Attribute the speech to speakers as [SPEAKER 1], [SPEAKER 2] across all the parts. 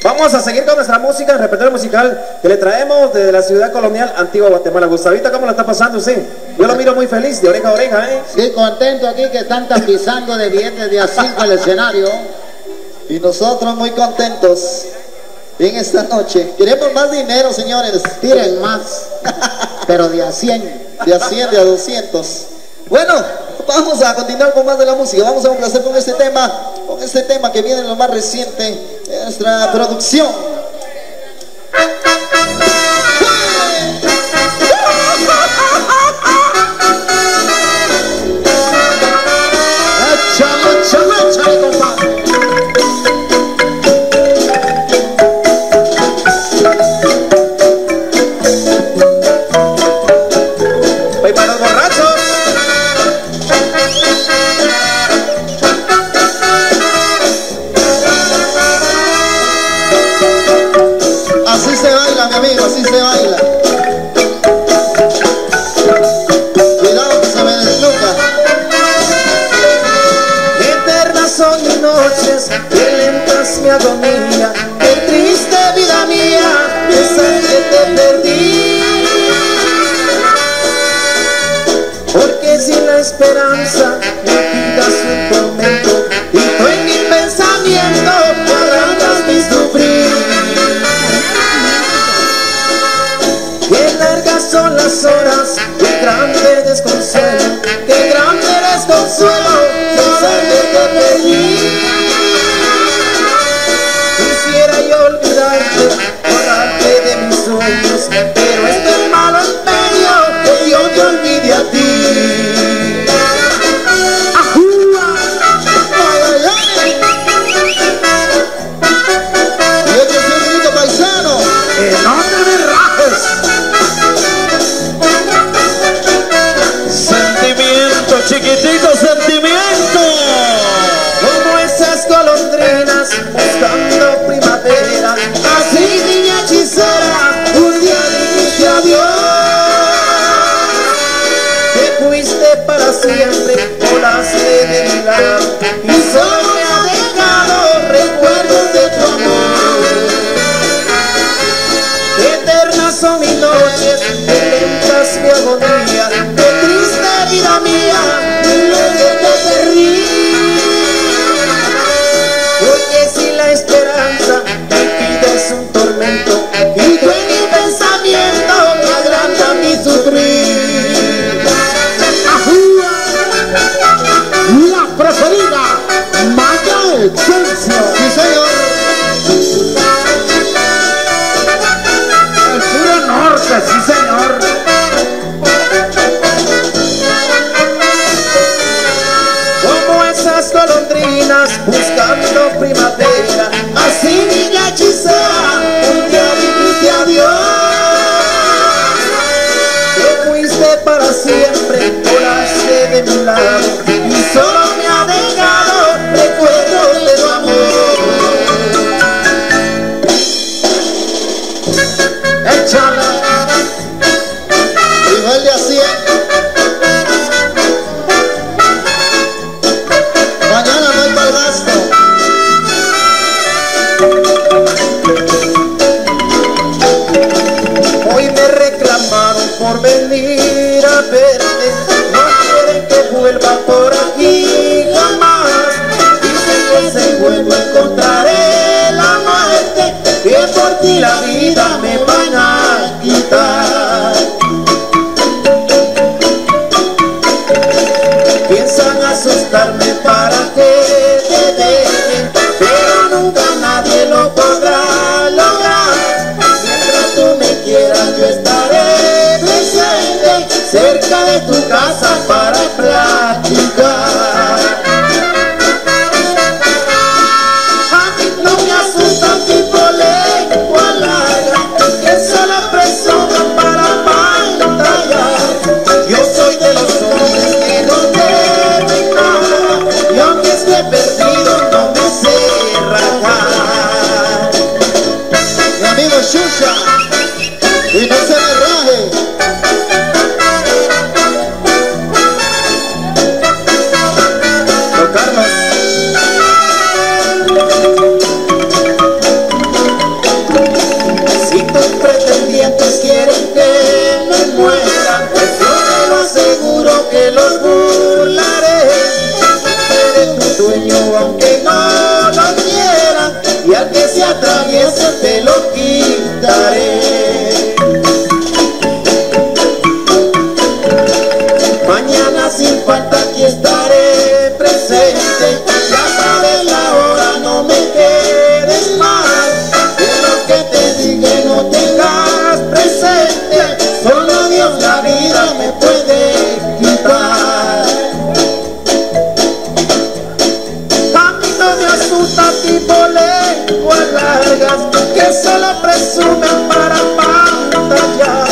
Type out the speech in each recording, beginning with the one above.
[SPEAKER 1] Vamos a seguir con nuestra música, el repertorio musical que le traemos desde la ciudad colonial Antigua Guatemala. Gustavito, ¿cómo la está pasando usted? Yo lo miro muy feliz, de oreja a oreja, ¿eh?
[SPEAKER 2] Sí, contento aquí que están tapizando de billetes de A5 el escenario.
[SPEAKER 3] Y nosotros muy contentos en esta noche. Queremos más dinero, señores.
[SPEAKER 2] Tiren más, pero de A100.
[SPEAKER 3] De a 100, de a 200. Bueno, vamos a continuar con más de la música. Vamos a complacer con este tema que viene en lo más reciente de nuestra producción.
[SPEAKER 2] Échale, compadre.
[SPEAKER 1] ¡Voy para los borrachos!
[SPEAKER 3] Así se baila, mi amigo, así se baila. Cuidado que se me desnuca.
[SPEAKER 1] Eternas son mis noches, qué lenta es mi agonía, qué triste vida mía, esa que te perdí. Porque sin la esperanza me quitas un tormento y tú en mi pensamiento arrancas mi sufrir. Qué largas son las horas, qué grande desconsuelo, qué grande desconsuelo, sin saber que perdí. Quisiera yo olvidarte, borrarte de mis sueños, pero este malo empeño que yo te olvide a ti.
[SPEAKER 3] Y este es un grito paisano.
[SPEAKER 1] No te me rajes. Sentimiento, chiquitito sentimiento. Como esas golondrinas buscando primavera, así niña hechicera, un día dijiste adiós. Te fuiste para siempre, volaste de mi lado y solo me ha dejado recuerdos de tu amor. Eternas son mis noches, lentas mi agonía, qué triste vida mía, lo que te perdí. Porque sin la esperanza me pides un tormento y tú en mi pensamiento me agranda mi sufrir.
[SPEAKER 2] La preferida, Maya Excelsior.
[SPEAKER 3] Sí, señor.
[SPEAKER 1] El puro norte, sí señor. Como esas golondrinas buscando primavera, así niña hechicera, un día dijiste adiós. Te fuiste para siempre, volaste de mi lado y solo me ha dejado recuerdos de tu amor. Échala.
[SPEAKER 3] Igual de a 100. Mañana no hay para el gasto.
[SPEAKER 1] Hoy me reclamaron por venir a verte, no quieren que vuelva por aquí jamás. Dicen que si vuelvo encontraré la muerte, que por ti la vida me van a quitar. Piensan asustarme para que te dejen, pero nunca nadie lo podrá lograr. Mientras tú me quieras yo estaré presente cerca de tu casa para platicar. A mí no me asustan tipo lengua larga, que solo presionan para pantallar. Yo soy de los hombres que no temen nada, y aunque esté perdido no me sé rajar.
[SPEAKER 3] Mi amigo Xuxa. Y no se me raje.
[SPEAKER 1] Don Carlos. que se atraviese te lo quitaré. Mañana sin falta aquí estaré presente. Ya sabes la hora, no me quedes mal. De lo que te dije no tengas presente. Solo Dios la vida me puede quitar. A mí no me asusta tipo lenguas largas que solo presumen para pantallar.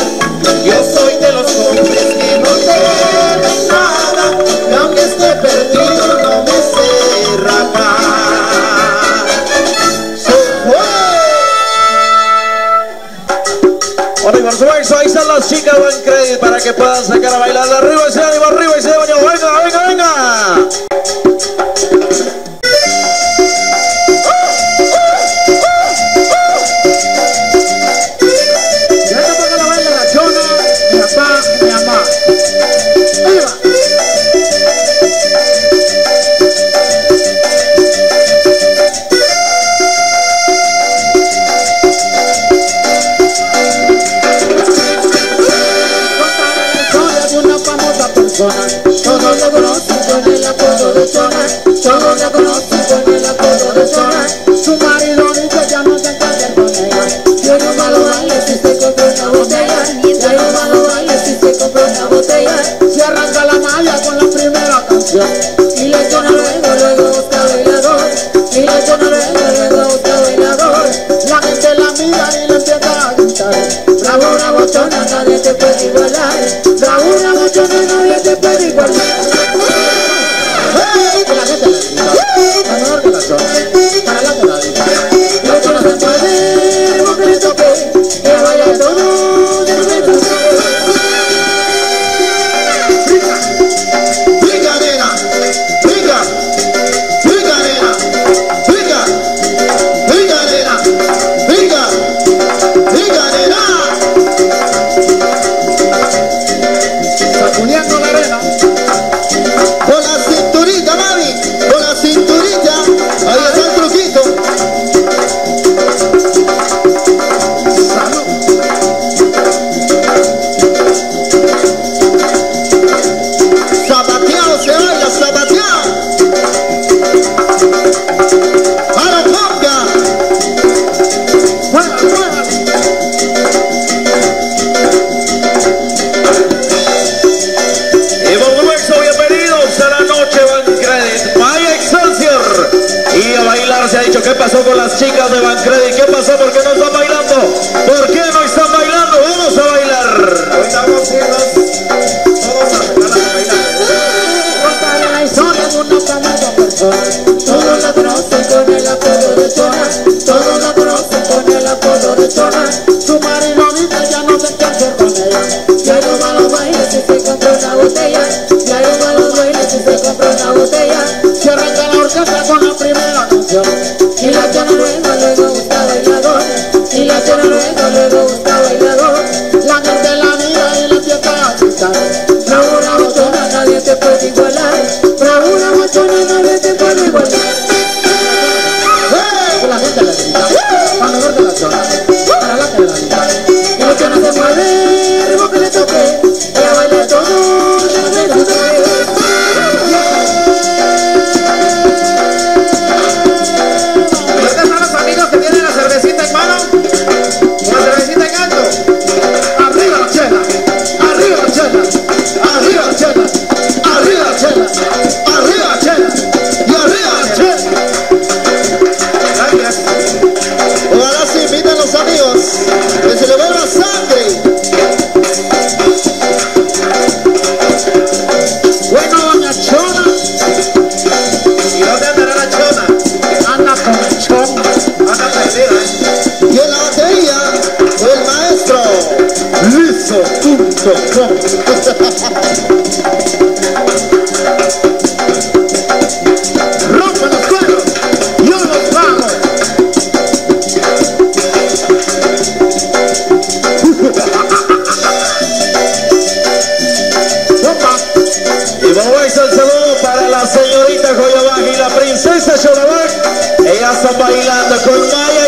[SPEAKER 1] Yo soy de los hombres que no deben nada, y aunque esté perdido no me sé rapar.
[SPEAKER 4] Bueno, y por supuesto, ahí están las chicas Buen Credit para que puedan sacar a bailar de arriba ese ánimo, arriba ese ánimo. Venga, venga, venga.
[SPEAKER 1] Todos la conocen con el apodo de Chona, todos la conocen con el apodo de Chona. Su marido dice ya no se encuentra con ella. Yo no malo baile si se compra una botella. Yo no malo baile si se compra una botella. Se arranca la malla con la primera canción y le Chona luego busca bailador. Y le Chona luego busca bailador. La gente la mira y le empieza a gritar: bravo, bravo Chona, nadie te puede igualar. Bravo, bravo Chona, nadie te puede igualar. La gente le grita, la mejor que la Chona, para la que la dice. La Chona se puede, como que le toque, que vaya todo de nuestro. Brinca, nena, brinca, brinca, nena, brinca, brinca, nena, brinca, brinca, nena. Sacudiendo la arena. Con la cinturita, mami, con la cinturita. Ahí está el truquito. Salud. Zapateado se baila, zapateado. A la conga. Juega, juega.
[SPEAKER 4] Y por supuesto, bienvenidos a la noche Buen Credit. Maya Excelsior. Y a bailar se ha dicho. ¿Qué pasó con las chicas de Buen Credit? ¿Qué pasó? ¿Por qué no están bailando? ¿Por qué no están bailando? Vamos a bailar.
[SPEAKER 1] Hoy estamos todos a bailar. Contaré la historia de una famosa persona. Todos la conocen con el apodo de Chona. Todos la conocen con el apodo de Chona. Su marido dice ya no se encuentra con ella. Ya no va a los bailes si se compra una botella. Ya no va a los bailes si se compra una botella. Se arranca la orquesta con la primera canción y la Chona luego busca bailador. Y la Chona luego busca bailador. La gente la mira y le empieza a gritar: bravo, bravo Chona, nadie te puede igualar. Bravo, bravo Chona, nadie te puede igualar. La gente le grita, a mejor que la Chona, para la que la grita. Y la Chona se mueve, ritmo que le toque, ella baila todo, ya se lo ¿dónde están los amigos que tienen la cervecita en mano? La cervecita en alto. Arriba la chela, arriba la chela, arriba la chela, arriba la chela, arriba la chela y arriba la chela. Gracias.
[SPEAKER 3] Ojalá se inviten los amigos, que se le vuelva sangre.
[SPEAKER 1] Bueno, doña Chona,
[SPEAKER 4] ¿Y dónde andará la Chona?
[SPEAKER 1] anda con el Chona.
[SPEAKER 4] Anda perdida,
[SPEAKER 3] Y en la batería, el maestro Lizo.com.
[SPEAKER 1] Rompe los cueros, yo los pago. Opa.
[SPEAKER 4] Y vamos a el saludo para la señorita Joya Baja y la princesa Chona Baja. Ellas están bailando con Maya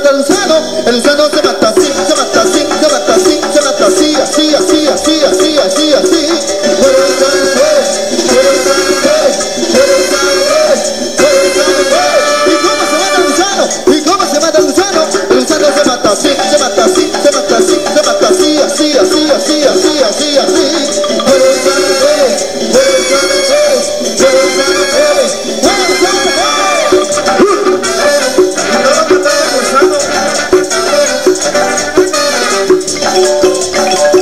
[SPEAKER 3] mata el gusano se mata así, se mata así, se mata así, se mata así, así, así, así, así, así, así. ¿Y cómo se mata el gusano? El gusano se mata así, se mata así, se mata así, se mata así, así, así, así, así, así, así.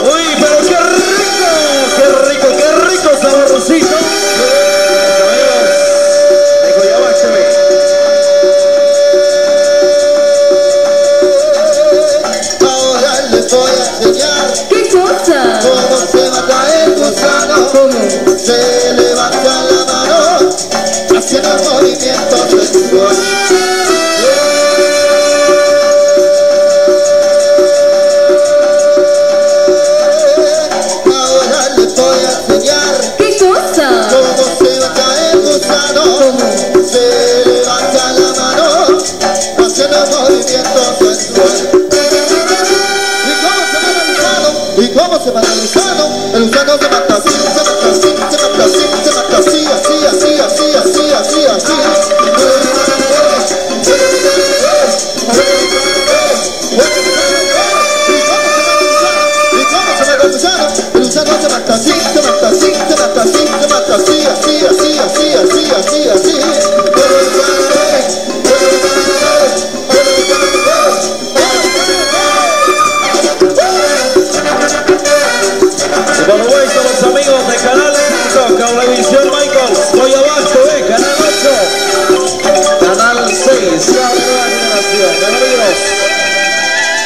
[SPEAKER 4] Uy, pero qué rico saborcito.
[SPEAKER 3] Ahora les voy a enseñar
[SPEAKER 5] ¿Qué cosa?
[SPEAKER 3] cómo se mata el gusano.
[SPEAKER 5] ¿Cómo?
[SPEAKER 3] Se levanta la mano haciendo movimientos sexuales. Ahora les voy a enseñar
[SPEAKER 5] ¿Qué cosa?
[SPEAKER 3] cómo se mata el gusano.
[SPEAKER 5] ¿Cómo?
[SPEAKER 3] Se levanta la mano haciendo movimientos sexuales. ¿Y cómo se mata el gusano? El gusano se mata así, se mata así, se mata así, se mata así, así, así, así, así, así, así. ¿Y cómo se mata el gusano? El gusano se mata así, se mata así, se mata así, se mata así, así, así, así, así, así, así.
[SPEAKER 4] Y por supuesto los amigos de Canal 5, Cablevisión Michael, estoy abajo, Canal 8, Canal 6, la nueva generación, amigos.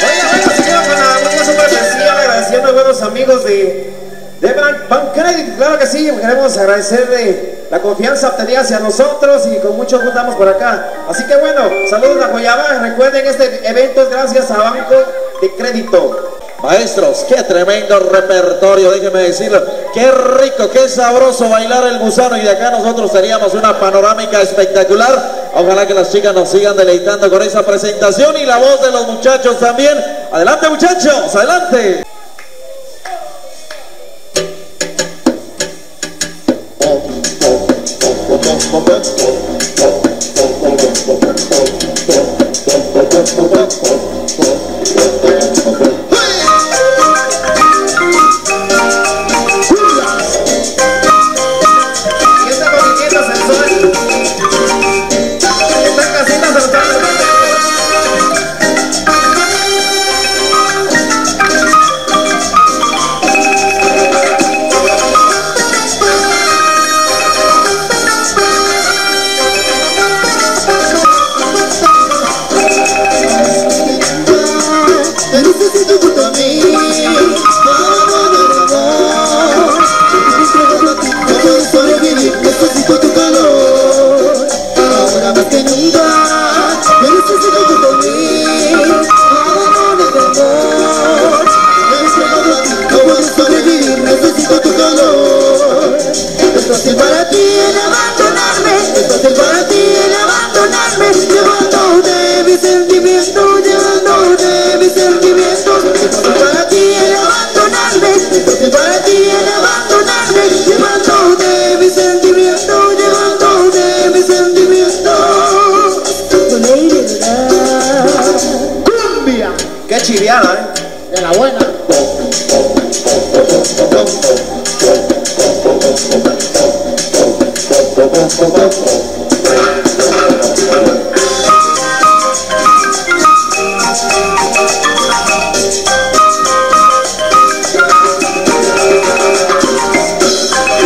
[SPEAKER 1] Oiga, señor, con la música súper sencilla, agradeciendo a buenos amigos de Bancredit. Claro que sí, queremos agradecerle la confianza obtenida hacia nosotros y con mucho gusto estamos por acá. Así que bueno, saludos a Coyabá. Recuerden, este evento es gracias a Banco de Crédito.
[SPEAKER 4] Maestros, qué tremendo repertorio, déjenme decirlo. Qué rico, qué sabroso bailar el gusano. Y de acá nosotros teníamos una panorámica espectacular. Ojalá que las chicas nos sigan deleitando con esa presentación y la voz de los muchachos también. Adelante, muchachos, adelante.
[SPEAKER 1] Y este movimiento sensual, esta casita se lo está
[SPEAKER 3] Necesito junto a mí, no puedo sobrevivir, necesito tu calor. Ahora más que nunca, me necesito junto a mí, no puedo sobrevivir, necesito tu calor. Es fácil para ti el abandonarme, es fácil para ti el abandonarme, llevándote mis sentimientos, llevándote mis sentimientos. Es fácil para ti el abandonarme, es fácil para ti el abandonarme, llevándote mis sentimientos, llevándote mis sentimientos. Cumbia,
[SPEAKER 1] Qué chiviada, ¿eh?
[SPEAKER 2] De la buena.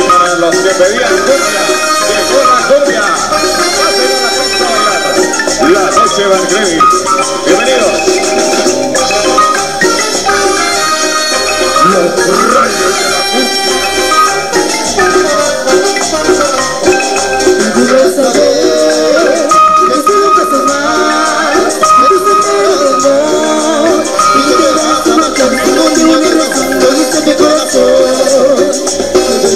[SPEAKER 4] Para los que pedían cumbia, llegó la cumbia. Pasen a la pista a bailar. La noche Bancredit. Bienvenidos. Los rayos de la cumbia.
[SPEAKER 3] debes saber que si no te haces más, eres entero de amor y que te vas a marchar si no tiene mi razón, lo dice mi corazón.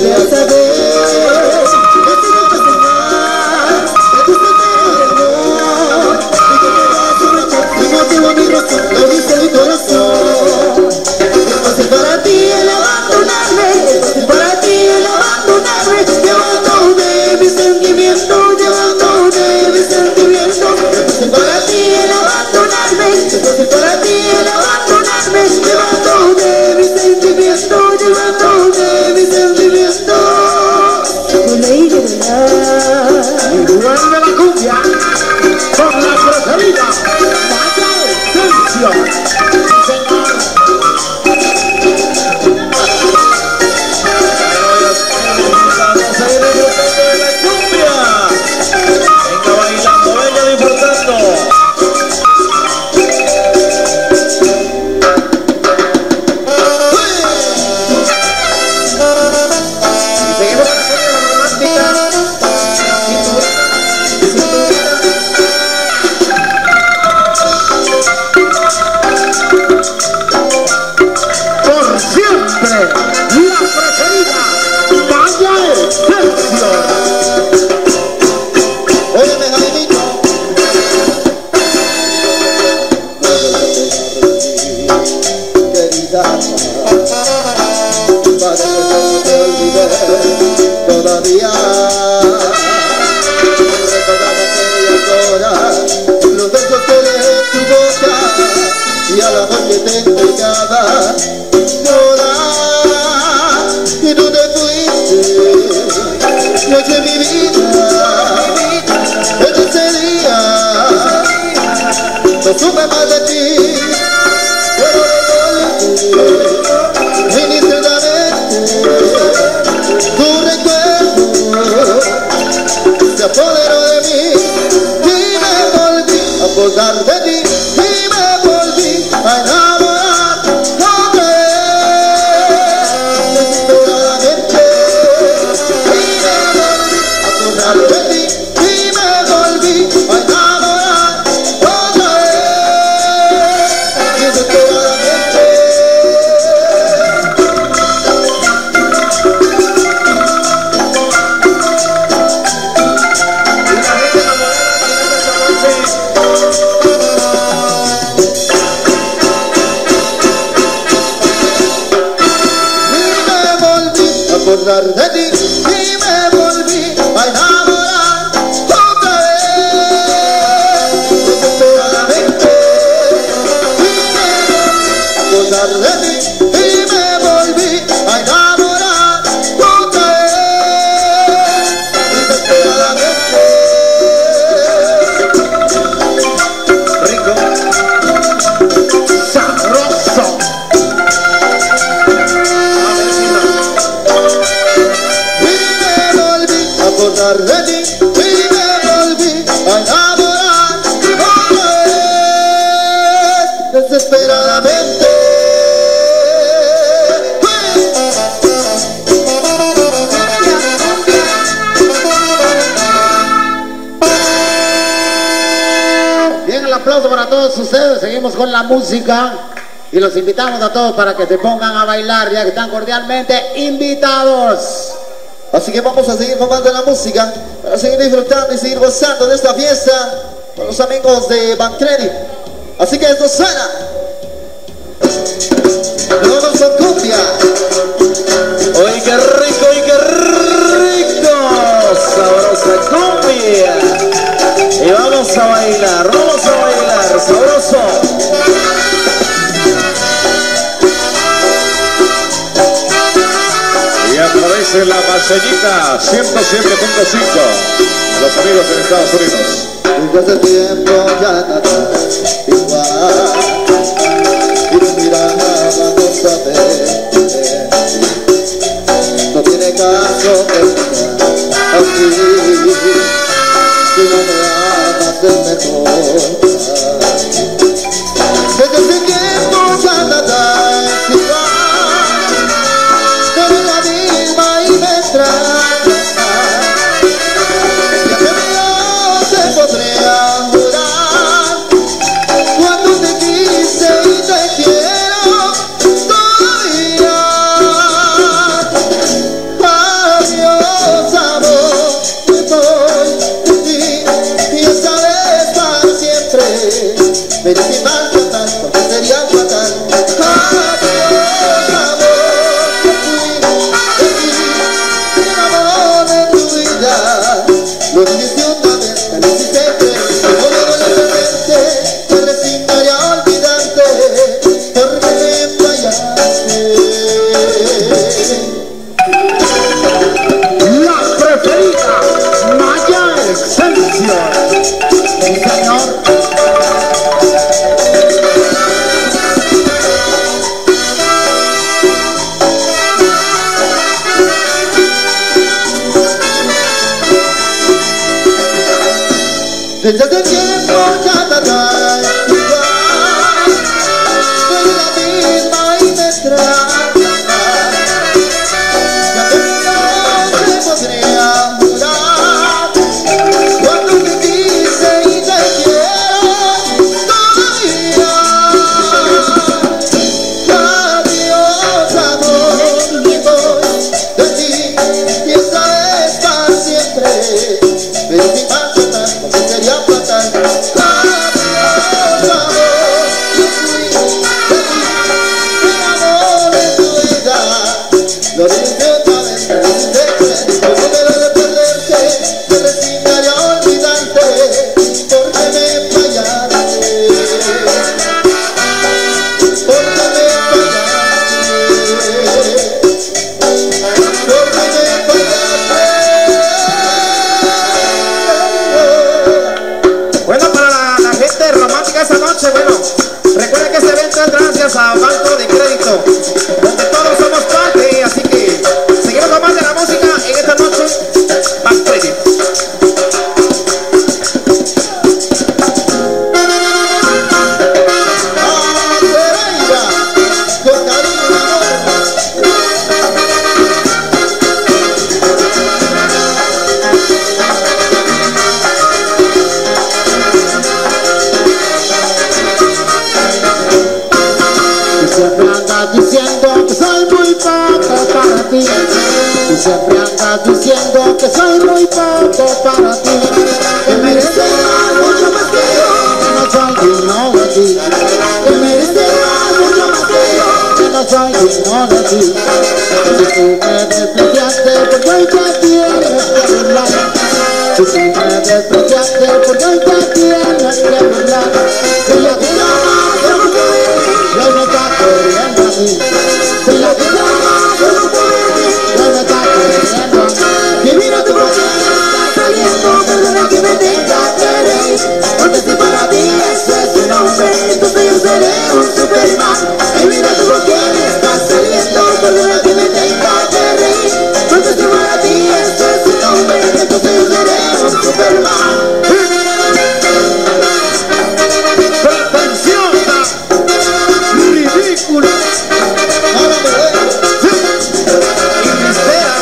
[SPEAKER 3] Debes saber que si no te haces más, eres entero de amor y que te vas a marchar si no tiene noche mi vida, desde ese día, no supe más de ti. Pero inicialmente tu recuerdo se apoderó de mí y me volví a acordar de ti y me volví a enamorar otra vez desesperadamente y me volví a acordar de ti y me volví a enamorar otra vez desesperadamente. Acordar de ti y me volví a enamorar otra vez desesperadamente y me volví a acordar de ti y me volví a enamorar otra vez desesperadamente. Rico, sabroso. Acordar de ti y me volví a enamorar otra vez desesperadamente.
[SPEAKER 2] Bien, el aplauso para todos ustedes. Seguimos con la música y los invitamos a todos para que se pongan a bailar, ya que están cordialmente invitados.
[SPEAKER 3] Así que vamos a seguir mamando la música, para seguir disfrutando y seguir gozando de esta fiesta con los amigos de Bancredit. Así que esto suena. Nos vamos con cumbia.
[SPEAKER 4] ¡Uy, qué rico, y qué rico! Sabrosa cumbia. Y vamos a bailar, sabroso. Y aparece la Marceñita 107.5 a los amigos en Estados Unidos.
[SPEAKER 3] Desde hace tiempo ya nada igual y tu mirada no sabe. No tiene caso que siga así. Si no me amas es mejor. Desde hace tiempo ya nada es igual. Eres la misma y me extrañas. Ya que Dios te podría jurar cuando te quise y te quiero todavía. Adiós, amor, me voy de ti y esta vez para siempre. Pero si marcho tanto sería fatal. Adiós, amor, me fui de ti, el amor de tu vida. Lo hiciste una vez, me lo hiciste tres. No me duele perderte, me resignaría a olvidarte, porque me fallaste.
[SPEAKER 2] La preferida, Maya Excelsior. Sí, señor.
[SPEAKER 3] Desde hace tiempo ya nada es igual. Soy la misma y me extrañas. Ya que no te podría jurar cuando te quise y te quiero todavía. Adiós, amor, me voy de ti y esta vez para siempre. Pero si marcho tanto sería fatal.
[SPEAKER 2] siempre andas diciendo que soy muy poco para ti, que mereces mucho más que yo, que no soy digno de ti, que mereces mucho más que yo, que no soy digno de ti. Si tú me despreciaste, porque hoy te tienes que burlar. Si tú me despreciaste, porque hoy te tienes que burlar. Si la vida más yo no puedo ir, yo me está corriendo a mí. Si la vida más yo no puedo ir, yo me está corriendo a mí. Que mira tu boca está saliendo, perdona que me tenga que reír, porque si para ti eso es un hombre, entonces yo seré un Superman. Que mira tu boca está saliendo, perdona que me tenga que reír, porque si para ti eso es un hombre, entonces yo seré un Superman. Pretenciosa, ridícula, ahora me veo, y mistera.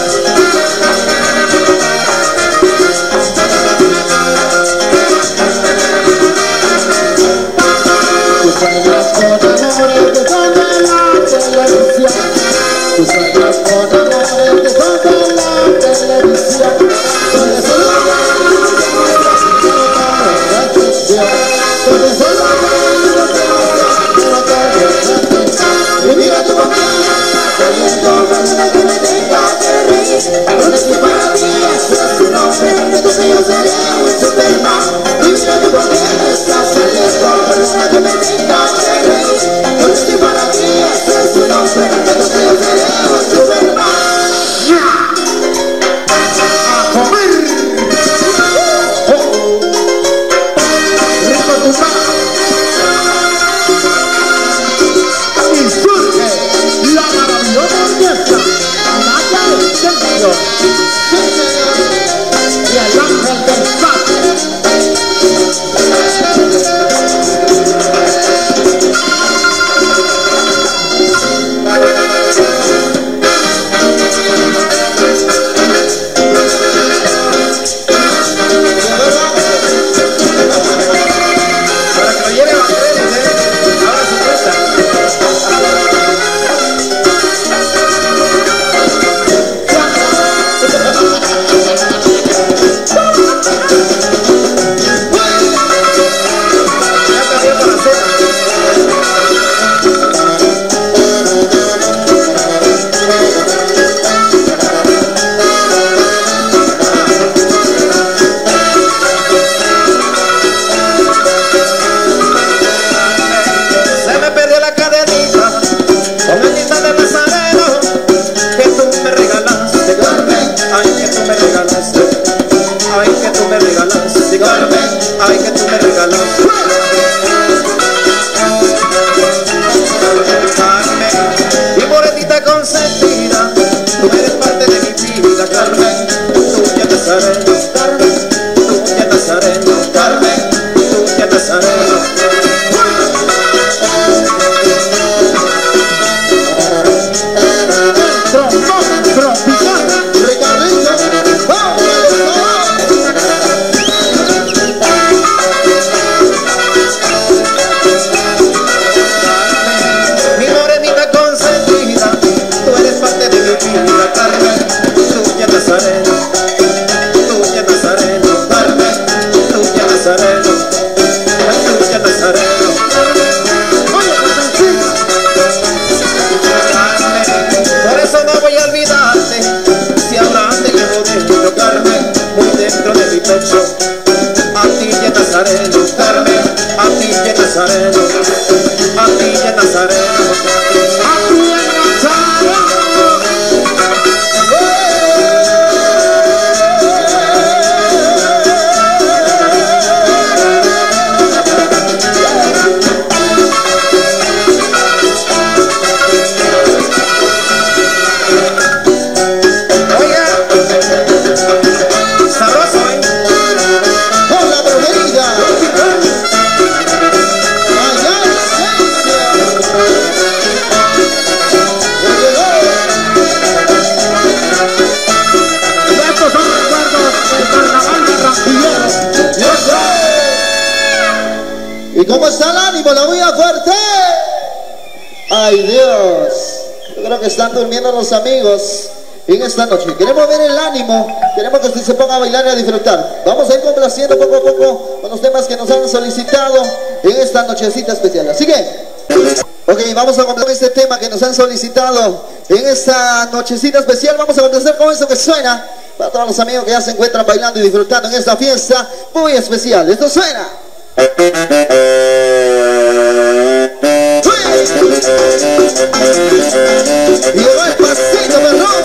[SPEAKER 2] Tú sueñas con amores que son de la televisión. Tú sueñas con amores que son de la televisión. Donde solo hay lo que muestra, pero todo es ficción. Donde solo hay lo que muestra, pero todo es ficción. Y mira tu boquilla, saliendo, perdona que me tenga que reír, porque si para ti eso es un hombre, entonces yo seré un Superman. Y mira tu boquilla está saliendo, perdona que me tenga que reír, porque si para ti eso es un hombre, entonces yo seré un Superman. ¡A comer! ¡Rico tu pan! Y surge la maravillosa orquesta Naya del Centro y el ángel del Padre.
[SPEAKER 4] Para que lo lleve a ustedes, ahora su fiesta. Ya está bien para la cena. Se me perdió la cadenita con el lista de Nazareno que tú me regalaste, Carmen. Ay, que tú me regalaste. Ay, que tú me regalaste, Carmen. Ay, que tú me regalaste. Carmen, mi morenita consentida, tú eres parte de mi vida, Carmen. Tú ya Nazareno, Carmen. Tú ya Nazareno, Carmen. Tú ya Nazareno.
[SPEAKER 2] Trombón tropical, Ricardito, ¡vamos!
[SPEAKER 4] Mi morenita consentida, tú eres parte de mi vida, Carmen. Tú ya Nazareno, tú ya Nazareno, Carmen. Tú ya Nazareno, tú ya Nazareno.
[SPEAKER 2] Oye, Carmencita,
[SPEAKER 4] Carmen, por eso no voy a olvidarte, si habrán de que bonito, Carmen, muy dentro de mi pecho. A ti ya Nazareno, Carmen, a ti ya Nazareno, a ti ya Nazareno.
[SPEAKER 2] a tu Nazareno.
[SPEAKER 4] Oiga, sabroso, ¿eh?
[SPEAKER 3] Con la brujería, allá en
[SPEAKER 2] Estos son recuerdos del carnaval de Rampillero.
[SPEAKER 3] ¿Y cómo está el ánimo? La muy fuerte. Ay Dios, yo creo que están durmiendo los amigos.
[SPEAKER 2] en esta noche. Queremos ver el ánimo, queremos que usted se ponga a bailar y a disfrutar. Vamos a ir complaciendo poco a poco con los temas que nos han solicitado en esta nochecita especial. Así que, ok, vamos a complacer este tema que nos han solicitado en esta nochecita especial. Vamos a complacer con eso que suena para todos los amigos que ya se encuentran bailando y disfrutando en esta fiesta muy especial. Esto suena. Y llegó el pasito, perrón.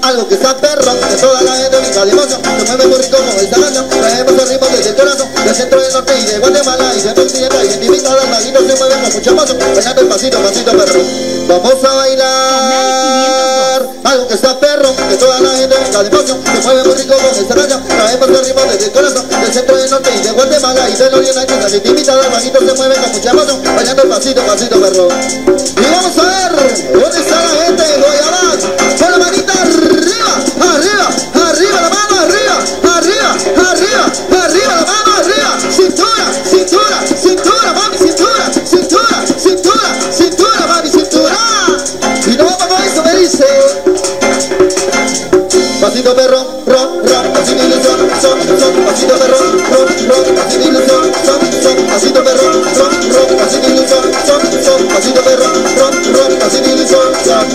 [SPEAKER 2] Algo que está perro, que toda la gente brinca de emoción. Se mueve muy rico con esta canción. Traemos el ritmo desde el corazón, del centro del norte y de Guatemala y del occidente. Identificadas las maguitos se mueven con mucha emoción, bailando el pasito, pasito perro. Vamos a bailar. Algo que está perro, que toda la gente brinca de emoción. Se mueve muy rico con esta canción. Traemos el ritmo desde el corazón, del centro del norte y de Guatemala y del oriente. Las identificadas las maguitos se mueven con mucha emoción, bailando el pasito, pasito perro. Y vamos a ver dónde está la gente de Goyabán. Con la manita arriba, arriba, arriba, la mano arriba, arriba, arriba, arriba, la mano arriba. Cintura, cintura, cintura, mami, cintura, cintura, cintura, cintura, mami, cintura. Y no vamos con eso, me dice. Pasito perro, ron, ron, pasito ilusión, son, pasito perro, ron, ron, pasito ilusión, son, pasito perro, ron, ron, pasito ilusión, son, pasito perro, ron, ron, pasito ilusión, son.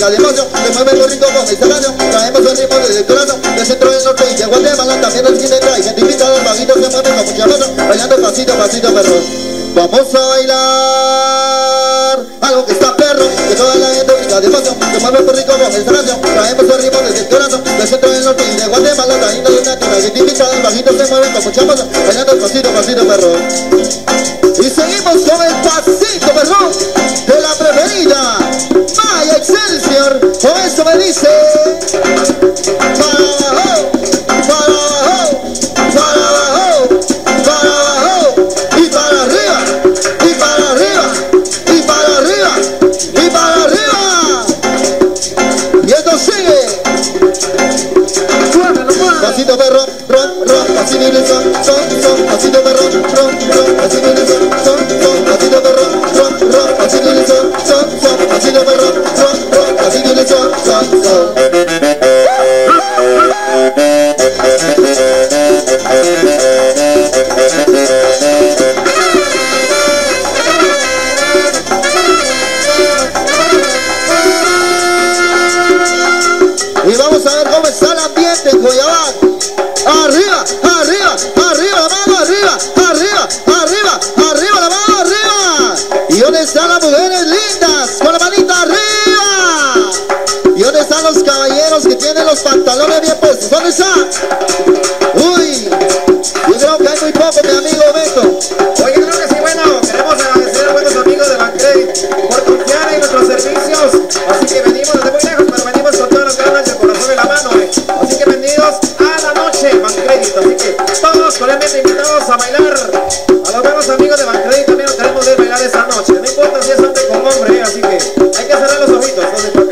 [SPEAKER 2] De emoción, se mueve muy rico con esta canción. Traemos el ritmo desde el corazón, del centro del norte y de Guatemala. También del occidente, identificados, bajitos se mueven con mucha emoción, bailando pasito, pasito perro. Vamos a bailar algo que está perro, que toda la gente brinca de emoción. Se mueve muy rico con esta canción. Traemos el ritmo desde el corazón, del centro del norte y de Guatemala. También del occidente, identificados, bajitos se mueven con mucha emoción, bailando pasito, pasito perro. Y seguimos con el pasito perro de la preferida Maya Excelsior. Con esto me dice: para abajo, para abajo, para abajo, para abajo, y para arriba, y para arriba, y para arriba, y para arriba. Y esto sigue. Pasito perro, ron, ron, pasito ilusión, son, pasito perro, ron, ron, pasito ilusión, son, pasito perro, ron, ron, pasito ilusión, son, pasito perro, ron, ron, pasito ilusión, son. Y vamos a ver cómo está el ambiente en Goyabán. Arriba, arriba, arriba, la mano arriba, arriba, arriba, arriba, la mano arriba. ¿Y dónde están las mujeres lindas? Con la manita arriba. ¿Y dónde están los caballeros que tienen los pantalones bien puestos? ¿Dónde están? Uy, yo creo que hay muy poco, mi amigo Beto.
[SPEAKER 4] Oye, creo que sí, bueno, queremos agradecer a buenos amigos de Bancredit por confiar en nuestros servicios. Así que venimos desde muy lejos, pero venimos con todas las ganas y el corazón en la mano. Así que bienvenidos a la noche Bancredit. Así que todos cordialmente invitados a bailar. A los buenos amigos de Bancredit también nos queremos ver bailar esta noche. No importa si es hombre con hombre, así que hay que cerrar los ojitos. Entonces,